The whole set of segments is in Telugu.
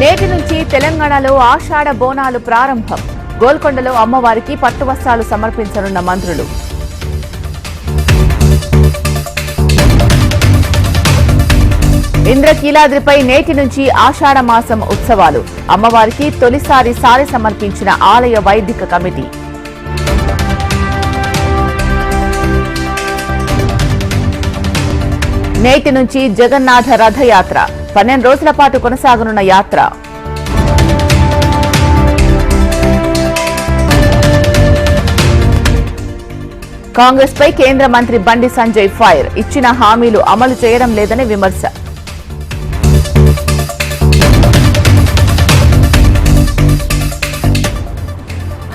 నేటి నుంచి తెలంగాణలో ఆషాఢ బోనాలు ప్రారంభం. గోల్కొండలో అమ్మవారికి పట్టు వస్త్రాలు సమర్పించనున్న మంత్రులు. ఇంద్రకీలాద్రిపై నేటి నుంచి ఆషాఢ మాసం ఉత్సవాలు. అమ్మవారికి తొలిసారి సారె సమర్పించిన ఆలయ వైదిక కమిటీ. నేటి నుంచి జగన్నాథ రథయాత్ర. 12 రోజుల పాటు కొనసాగనున్న యాత్ర. కాంగ్రెస్ పై కేంద్ర మంత్రి బండి సంజయ్ ఫైర్. ఇచ్చిన హామీలు అమలు చేయడం లేదని విమర్శ.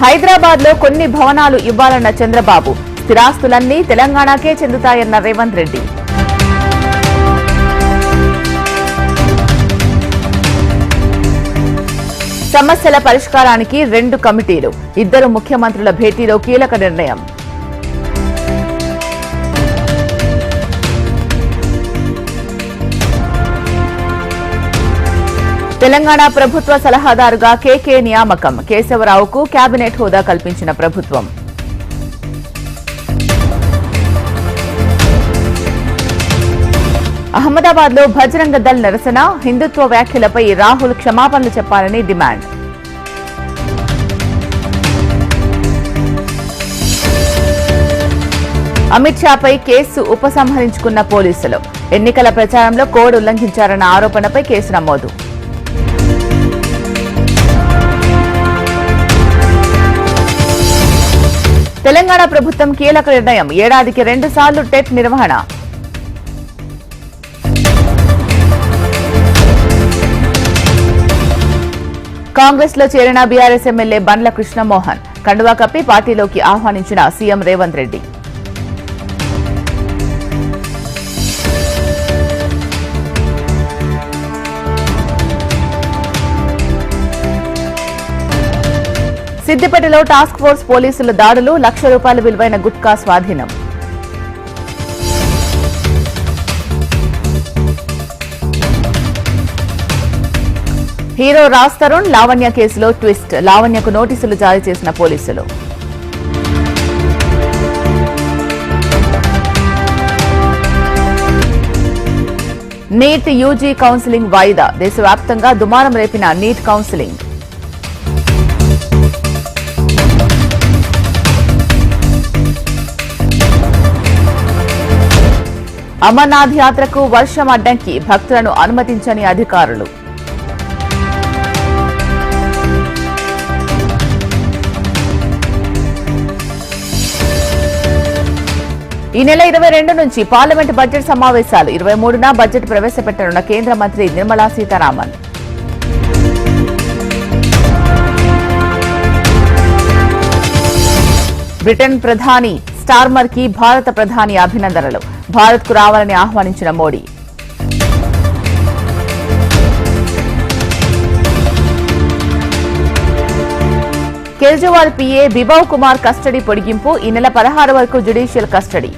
హైదరాబాద్ లో కొన్ని భవనాలు ఇవ్వాలన్న చంద్రబాబు. స్థిరాస్తులన్నీ తెలంగాణకే చెందుతాయన్న రేవంత్ రెడ్డి. సమస్యల పరిష్కారానికి 2 కమిటీలు. 2 ముఖ్యమంత్రుల భేటీలో కీలక నిర్ణయం. తెలంగాణ ప్రభుత్వ సలహాదారుగా కేకే నియామకం. కేశవరావుకు కేబినెట్ హోదా కల్పించిన ప్రభుత్వం. అహ్మదాబాద్ లో బజరంగ దళ్ నిరసన. హిందుత్వ వ్యాఖ్యలపై రాహుల్ క్షమాపణలు చెప్పాలని డిమాండ్. అమిత్ షాపై కేసు ఉపసంహరించుకున్న పోలీసులు. ఎన్నికల ప్రచారంలో కోడ్ ఉల్లంఘించారన్న ఆరోపణపై కేసు నమోదు. తెలంగాణ ప్రభుత్వం కీలక నిర్ణయం. ఏడాదికి 2 సార్లు టెట్ నిర్వహణ. కాంగ్రెస్ లో చేరిన బీఆర్ఎస్ ఎమ్మెల్యే బండ్ల కృష్ణమోహన్. కండువా కప్పి పార్టీలోకి ఆహ్వానించిన సీఎం రేవంత్ రెడ్డి. సిద్దిపేటలో టాస్క్ ఫోర్స్ పోలీసుల దాడులు. ₹1,00,000 విలువైన గుట్కా స్వాధీనం. హీరో రాజ్ తరుణ్ లావణ్య కేసులో ట్విస్ట్. లావణ్యకు నోటీసులు జారీ చేసిన పోలీసులు. నీట్ యూజీ కౌన్సిలింగ్ వాయిదా. దేశవ్యాప్తంగా దుమారం రేపిన నీట్ కౌన్సిలింగ్. అమర్నాథ్ యాత్రకు వర్షం అడ్డంకి. భక్తులను అనుమతించని అధికారులు. ఈ నెల 22 నుంచి పార్లమెంట్ బడ్జెట్ సమావేశాలు. 23న బడ్జెట్ ప్రవేశపెట్టనున్న కేంద్ర మంత్రి నిర్మలా సీతారామన్. బ్రిటన్ ప్రధాని స్టార్మర్ కి భారత ప్రధాని అభినందనలు. భారత్ కు రావాలని ఆహ్వానించిన మోడీ. కేజ్రీవాల్ పీఏ బిభవ్ కుమార్ కస్టడీ పొడిగింపు. ఈ నెల 16 వరకు జ్యుడిషియల్ కస్టడీ.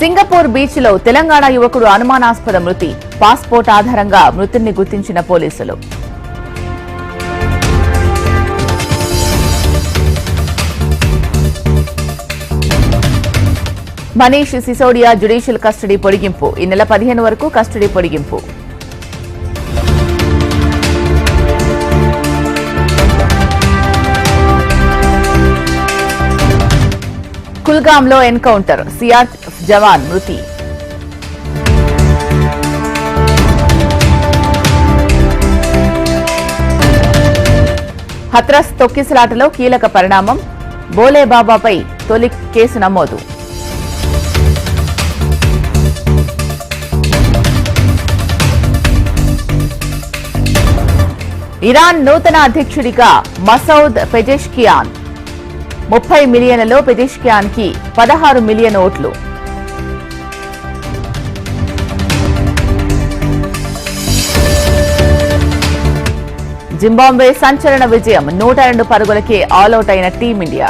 సింగపూర్ బీచ్ లో తెలంగాణ యువకుడు అనుమానాస్పద మృతి. పాస్పోర్ట్ ఆధారంగా మృతుడిని గుర్తించిన పోలీసులు. మనీష్ సిసోడియా జ్యుడిషియల్ కస్టడీ పొడిగింపు. ఈ నెల 15 వరకు కస్టడీ పొడిగింపు. కుల్గాంలో ఎన్కౌంటర్. సిఆర్పీఎఫ్ జవాన్ మృతి. హత్రస్ తొక్కిసలాటలో కీలక పరిణామం. బోలేబాబాపై తొలి కేసు నమోదు. ఇరాన్ నూతన అధ్యక్షుడిగా మసౌద్ పెజెష్కియాన్. 30 మిలియన్లలో పెజెష్కియాన్ కి 16 మిలియన్ ఓట్లు. జింబాబ్వే సంచలన విజయం 102 పరుగులకే ఆలౌట్ అయిన టీమిండియా.